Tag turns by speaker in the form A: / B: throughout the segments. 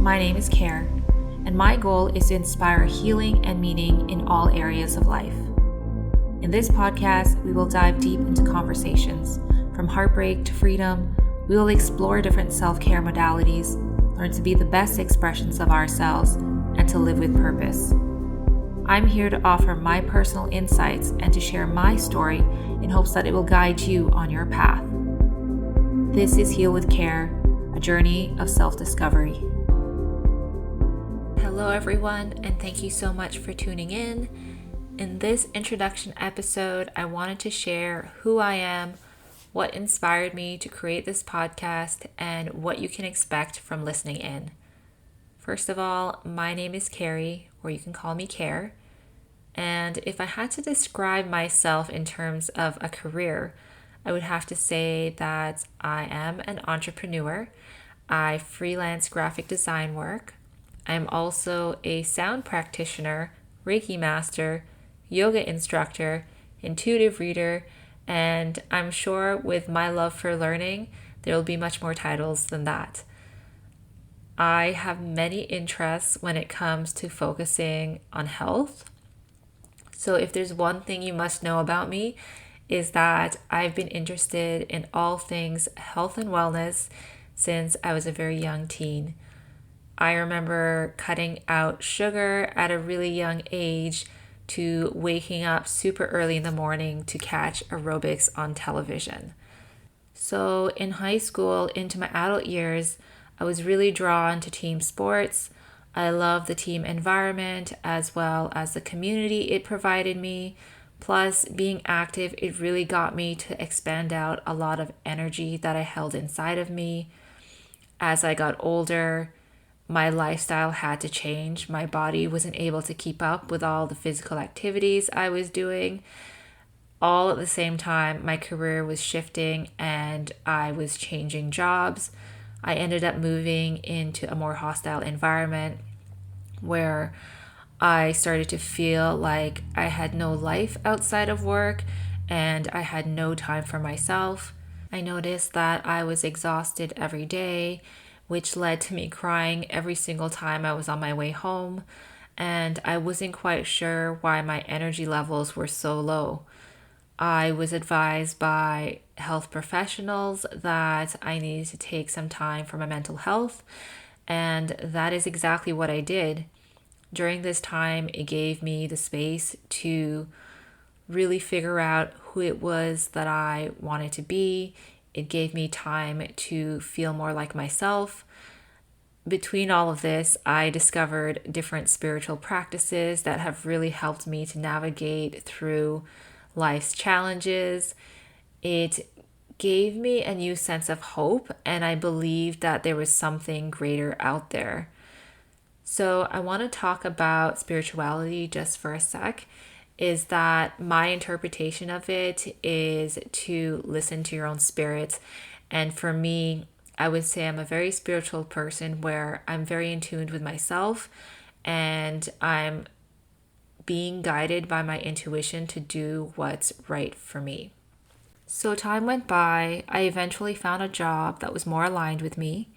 A: My name is Kerrie, and my goal is to inspire healing and meaning in all areas of life. In this podcast, we will dive deep into conversations. From heartbreak to freedom, we will explore different self-care modalities, learn to be the best expressions of ourselves, and to live with purpose. I'm here to offer my personal insights and to share my story in hopes that it will guide you on your path. This is Heal with Care, a journey of self-discovery. Hello everyone, and thank you so much for tuning in. In this introduction episode, I wanted to share who I am, what inspired me to create this podcast, and what you can expect from listening in. First of all, my name is Kerrie, or you can call me Kerrie. And if I had to describe myself in terms of a career, I would have to say that I am an entrepreneur. I freelance graphic design work. I'm also a sound practitioner, Reiki master, yoga instructor, intuitive reader, and I'm sure with my love for learning, there will be much more titles than that. I have many interests when it comes to focusing on health. So if there's one thing you must know about me, is that I've been interested in all things health and wellness since I was a very young teen. I remember cutting out sugar at a really young age to waking up super early in the morning to catch aerobics on television. So in high school, into my adult years, I was really drawn to team sports. I love the team environment as well as the community it provided me. Plus, being active, it really got me to expand out a lot of energy that I held inside of me. As I got older, my lifestyle had to change. My body wasn't able to keep up with all the physical activities I was doing. All at the same time, my career was shifting and I was changing jobs. I ended up moving into a more hostile environment where I started to feel like I had no life outside of work and I had no time for myself. I noticed that I was exhausted every day, which led to me crying every single time I was on my way home, and I wasn't quite sure why my energy levels were so low. I was advised by health professionals that I needed to take some time for my mental health, and that is exactly what I did. During this time, it gave me the space to really figure out who it was that I wanted to be. It gave me time to feel more like myself. Between all of this, I discovered different spiritual practices that have really helped me to navigate through life's challenges. It gave me a new sense of hope, and I believed that there was something greater out there. So I want to talk about spirituality just for a sec. Is that my interpretation of it is to listen to your own spirit. And for me, I would say I'm a very spiritual person where I'm very in tune with myself and I'm being guided by my intuition to do what's right for me. So time went by. I eventually found a job that was more aligned with me.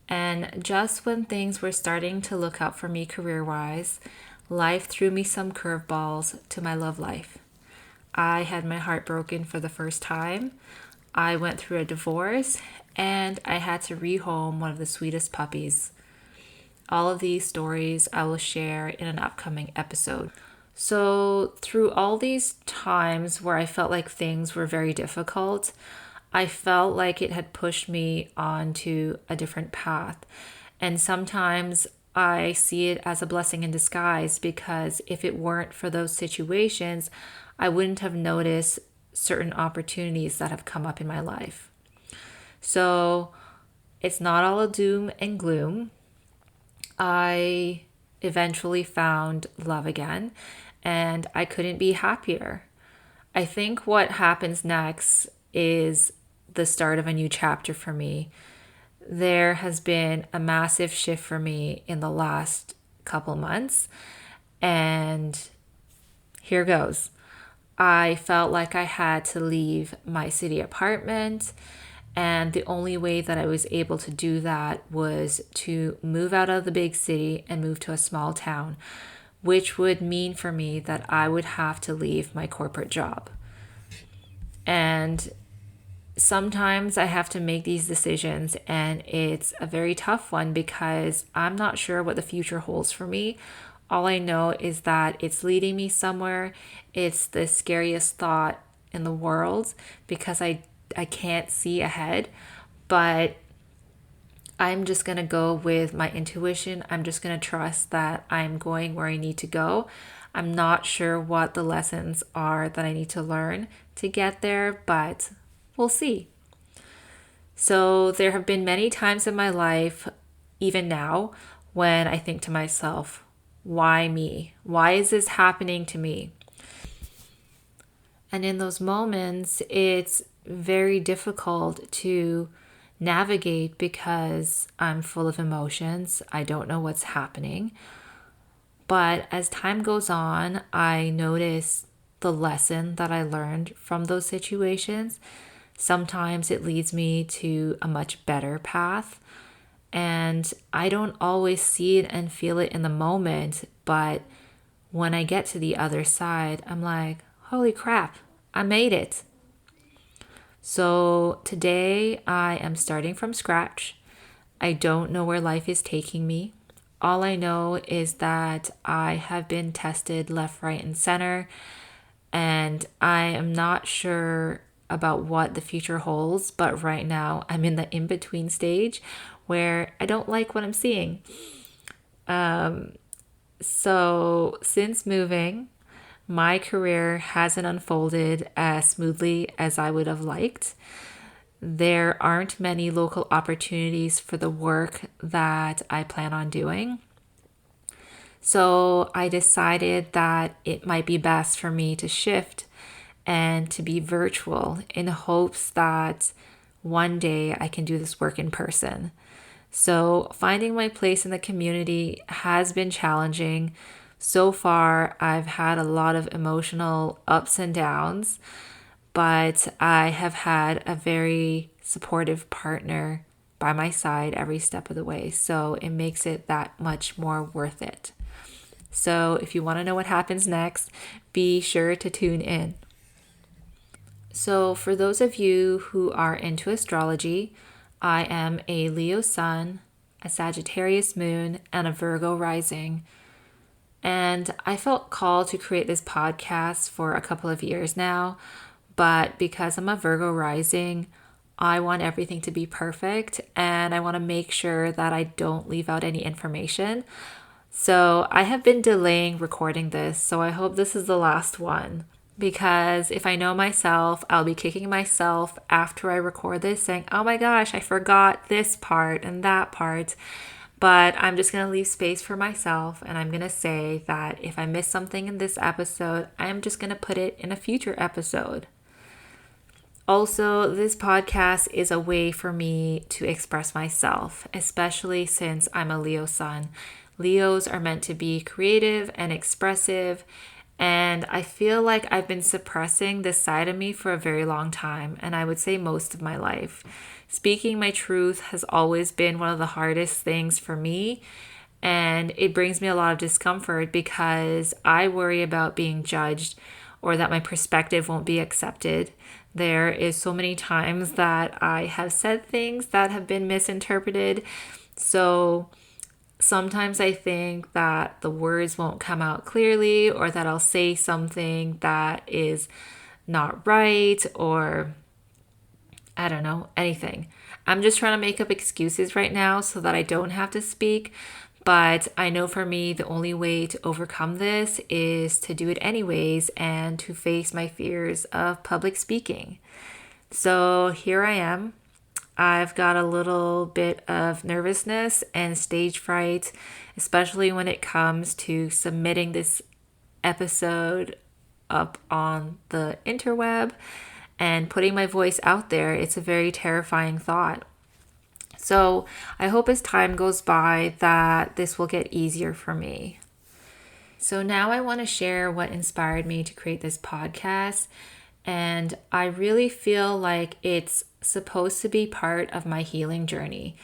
A: And just when things were starting to look up for me career-wise, life threw me some curveballs to my love life. I had my heart broken for the first time. I went through a divorce and I had to rehome one of the sweetest puppies. All of these stories I will share in an upcoming episode. So through all these times where I felt like things were very difficult, I felt like it had pushed me onto a different path. And sometimes I see it as a blessing in disguise because if it weren't for those situations, I wouldn't have noticed certain opportunities that have come up in my life. So it's not all a doom and gloom. I eventually found love again and I couldn't be happier. I think what happens next is the start of a new chapter for me. There has been a massive shift for me in the last couple months, and here goes. I felt like I had to leave my city apartment And the only way that I was able to do that was to move out of the big city and move to a small town, which would mean for me that I would have to leave my corporate job. And sometimes I have to make these decisions, and it's a very tough one because I'm not sure what the future holds for me. All I know is that it's leading me somewhere. It's the scariest thought in the world because I can't see ahead, but I'm just going to go with my intuition. I'm just going to trust that I'm going where I need to go. I'm not sure what the lessons are that I need to learn to get there, but we'll see. So there have been many times in my life, even now, when I think to myself, why me? Why is this happening to me? And in those moments, it's very difficult to navigate because I'm full of emotions. I don't know what's happening. But as time goes on, I notice the lesson that I learned from those situations. Sometimes it leads me to a much better path. And I don't always see it and feel it in the moment. But when I get to the other side, I'm like, holy crap, I made it. So today I am starting from scratch. I don't know where life is taking me. All I know is that I have been tested left, right, and center, and I am not sure about what the future holds, but right now I'm in the in-between stage where I don't like what I'm seeing. So since moving, my career hasn't unfolded as smoothly as I would have liked. There aren't many local opportunities for the work that I plan on doing. So I decided that it might be best for me to shift and to be virtual in hopes that one day I can do this work in person. So finding my place in the community has been challenging. So far, I've had a lot of emotional ups and downs, but I have had a very supportive partner by my side every step of the way. So it makes it that much more worth it. So if you want to know what happens next, be sure to tune in. So for those of you who are into astrology, I am a Leo sun, a Sagittarius moon, and a Virgo rising. And I felt called to create this podcast for a couple of years now, but because I'm a Virgo rising, I want everything to be perfect and I want to make sure that I don't leave out any information. So I have been delaying recording this, so I hope this is the last one. Because if I know myself, I'll be kicking myself after I record this saying, oh my gosh, I forgot this part and that part. But I'm just going to leave space for myself, and I'm going to say that if I miss something in this episode, I'm just going to put it in a future episode. Also, this podcast is a way for me to express myself, especially since I'm a Leo sun. Leos are meant to be creative and expressive, and I feel like I've been suppressing this side of me for a very long time, and I would say most of my life. Speaking my truth has always been one of the hardest things for me, and it brings me a lot of discomfort because I worry about being judged or that my perspective won't be accepted. There is so many times that I have said things that have been misinterpreted. So sometimes I think that the words won't come out clearly, or that I'll say something that is not right, or I don't know, anything. I'm just trying to make up excuses right now so that I don't have to speak. But I know for me, the only way to overcome this is to do it anyways and to face my fears of public speaking. So here I am. I've got a little bit of nervousness and stage fright, especially when it comes to submitting this episode up on the interweb and putting my voice out there. It's a very terrifying thought. So I hope as time goes by that this will get easier for me. So now I want to share what inspired me to create this podcast. And I really feel like it's supposed to be part of my healing journey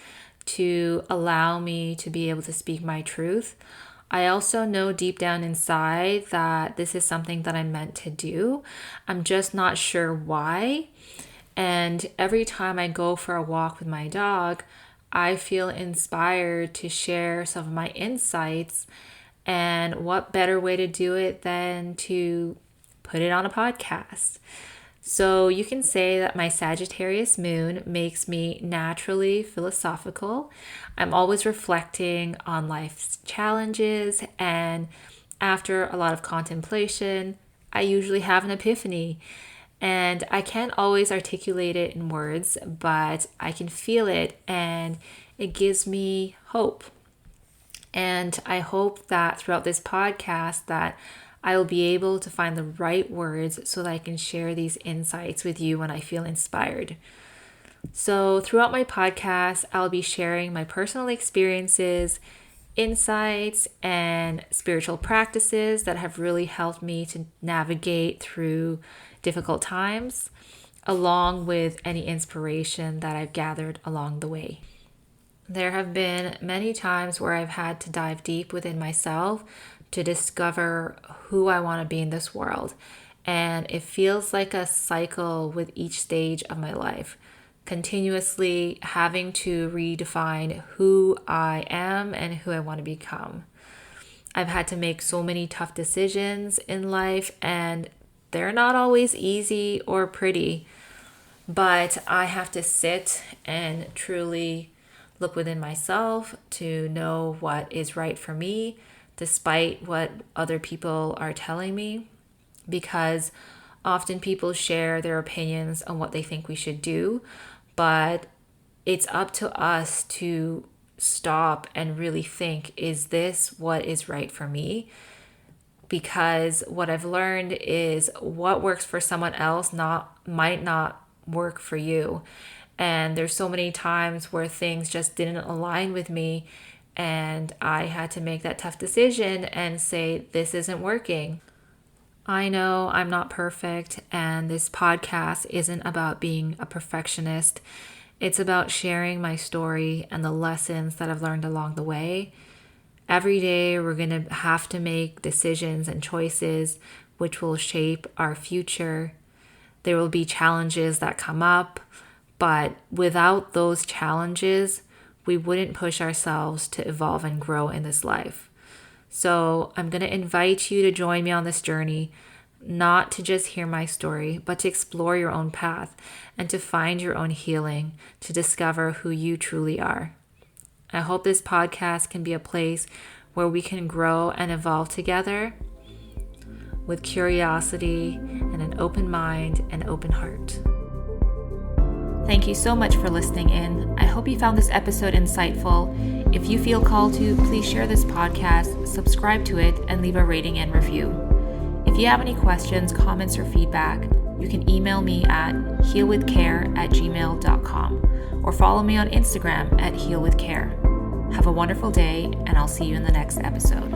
A: to allow me to be able to speak my truth. I also know deep down inside that this is something that I'm meant to do. I'm just not sure why. And every time I go for a walk with my dog, I feel inspired to share some of my insights. And what better way to do it than to put it on a podcast? So you can say that my Sagittarius moon makes me naturally philosophical. I'm always reflecting on life's challenges, and after a lot of contemplation, I usually have an epiphany. And I can't always articulate it in words, but I can feel it and it gives me hope. And I hope that throughout this podcast that I will be able to find the right words so that I can share these insights with you when I feel inspired. So throughout my podcast, I'll be sharing my personal experiences, insights, and spiritual practices that have really helped me to navigate through difficult times, along with any inspiration that I've gathered along the way. There have been many times where I've had to dive deep within myself to discover who I want to be in this world. And it feels like a cycle with each stage of my life, continuously having to redefine who I am and who I want to become. I've had to make so many tough decisions in life, and they're not always easy or pretty, but I have to sit and truly look within myself to know what is right for me, despite what other people are telling me, because often people share their opinions on what they think we should do, but it's up to us to stop and really think, is this what is right for me? Because what I've learned is what works for someone else might not work for you. And there's so many times where things just didn't align with me, and I had to make that tough decision and say, this isn't working. I know I'm not perfect, and this podcast isn't about being a perfectionist. It's about sharing my story and the lessons that I've learned along the way. Every day, we're going to have to make decisions and choices which will shape our future. There will be challenges that come up, but without those challenges, we wouldn't push ourselves to evolve and grow in this life. So I'm going to invite you to join me on this journey, not to just hear my story, but to explore your own path and to find your own healing, to discover who you truly are. I hope this podcast can be a place where we can grow and evolve together with curiosity and an open mind and open heart. Thank you so much for listening in. I hope you found this episode insightful. If you feel called to, please share this podcast, subscribe to it, and leave a rating and review. If you have any questions, comments, or feedback, you can email me at healwithcare@gmail.com or follow me on Instagram at healwithcare. Have a wonderful day, and I'll see you in the next episode.